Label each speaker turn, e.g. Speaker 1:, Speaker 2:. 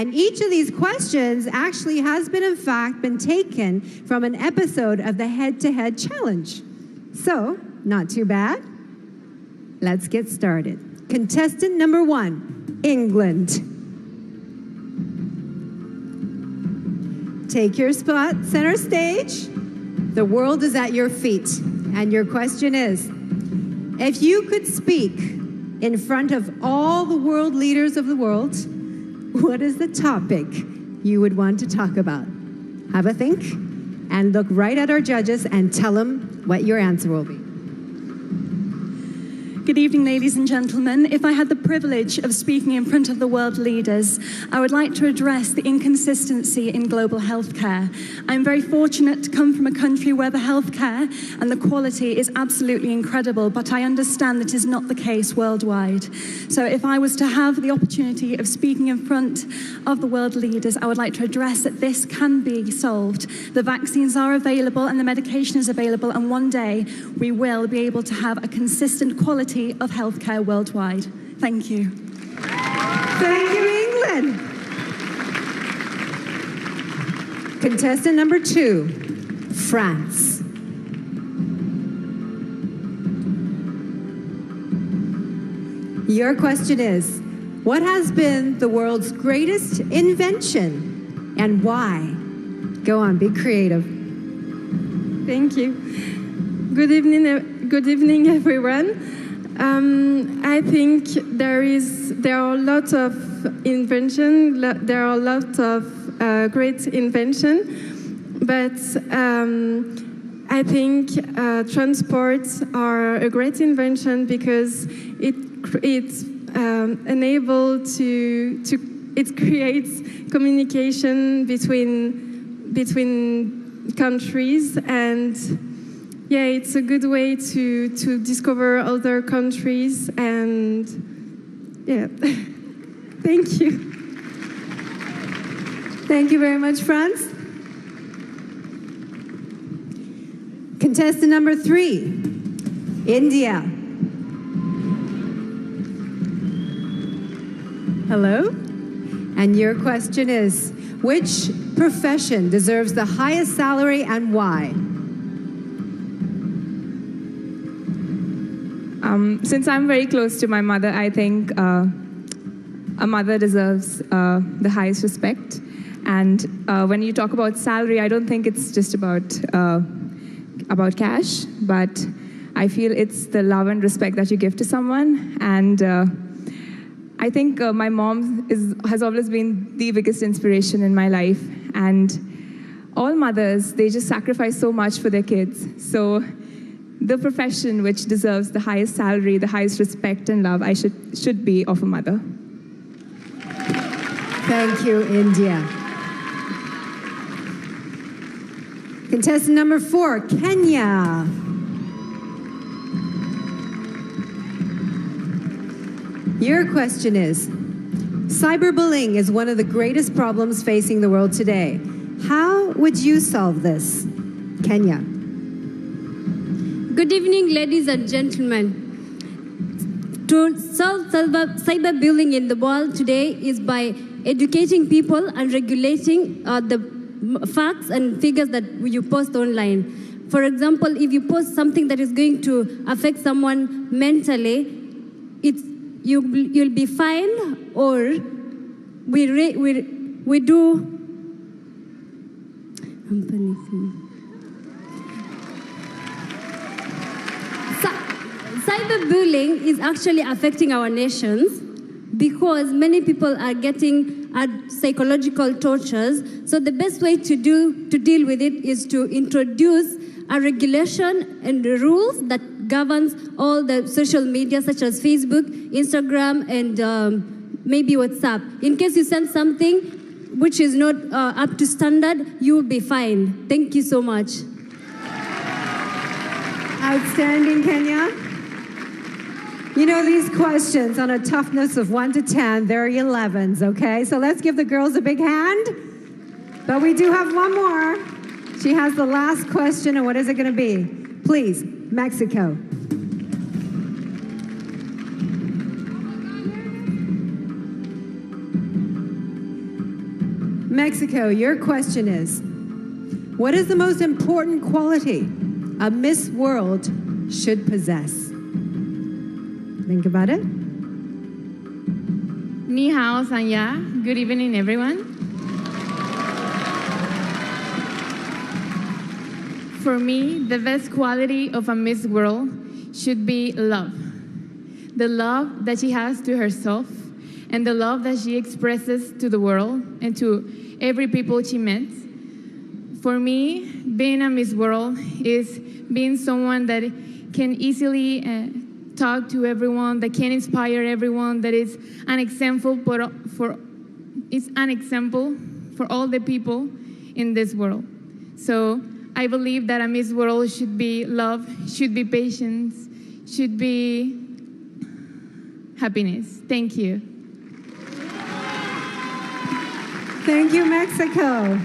Speaker 1: And each of these questions actually has been, in fact, been taken from an episode of the Head-to-Head Challenge. So, not too bad. Let's get started. Contestant number 1, England. Take your spot, center stage. The world is at your feet. And your question is, if you could speak in front of all the world leaders of the world, what is the topic you would want to talk about? Have a think and look right at our judges and tell them what your answer will be.
Speaker 2: Good evening, ladies and gentlemen. If I had the privilege of speaking in front of the world leaders, I would like to address the inconsistency in global healthcare. I'm very fortunate to come from a country where the healthcare and the quality is absolutely incredible, but I understand that is not the case worldwide. So if I was to have the opportunity of speaking in front of the world leaders, I would like to address that this can be solved. The vaccines are available and the medication is available, and one day we will be able to have a consistent quality of healthcare worldwide. Thank you.
Speaker 1: Thank you, England. Contestant number 2, France. Your question is, what has been the world's greatest invention and why? Go on, be creative.
Speaker 3: Thank you. Good evening, everyone. I think there are a lot of invention. There are a lot of great invention, but I think transports are a great invention because it's it creates communication between countries, and yeah, it's a good way to discover other countries, and yeah, thank you.
Speaker 1: Thank you very much, France. Contestant number 3, India. Hello? And your question is, which profession deserves the highest salary and why?
Speaker 4: Since I'm very close to my mother, I think a mother deserves the highest respect. And when you talk about salary, I don't think it's just about cash, but I feel it's the love and respect that you give to someone. And I think my mom has always been the biggest inspiration in my life. And all mothers, they just sacrifice so much for their kids. So the profession which deserves the highest salary, the highest respect and love, I should be of a mother.
Speaker 1: Thank you, India. Contestant number 4, Kenya. Your question is, cyberbullying is one of the greatest problems facing the world today. How would you solve this? Kenya.
Speaker 5: Good evening, ladies and gentlemen. To solve cyberbullying in the world today is by educating people and regulating the facts and figures that you post online. For example, if you post something that is going to affect someone mentally, you'll be fined, or we do. I'm panicking. Cyberbullying is actually affecting our nations because many people are getting psychological tortures. So the best way to deal with it is to introduce a regulation and rules that governs all the social media such as Facebook, Instagram, and maybe WhatsApp. In case you send something which is not up to standard, you will be fined. Thank you so much.
Speaker 1: Outstanding, Kenya. You know, these questions on a toughness of 1 to 10, they're 11s, okay? So let's give the girls a big hand. But we do have one more. She has the last question, and what is it going to be? Please, Mexico. Mexico, your question is, what is the most important quality a Miss World should possess? Think about it.
Speaker 6: Ni hao, Sanya. Good evening, everyone. For me, the best quality of a Miss World should be love. The love that she has to herself and the love that she expresses to the world and to every people she met. For me, being a Miss World is being someone that can easily talk to everyone, that can inspire everyone, that is an example for all the people in this world. So I believe that a Miss World should be love, should be patience, should be happiness. Thank you.
Speaker 1: Thank you, Mexico.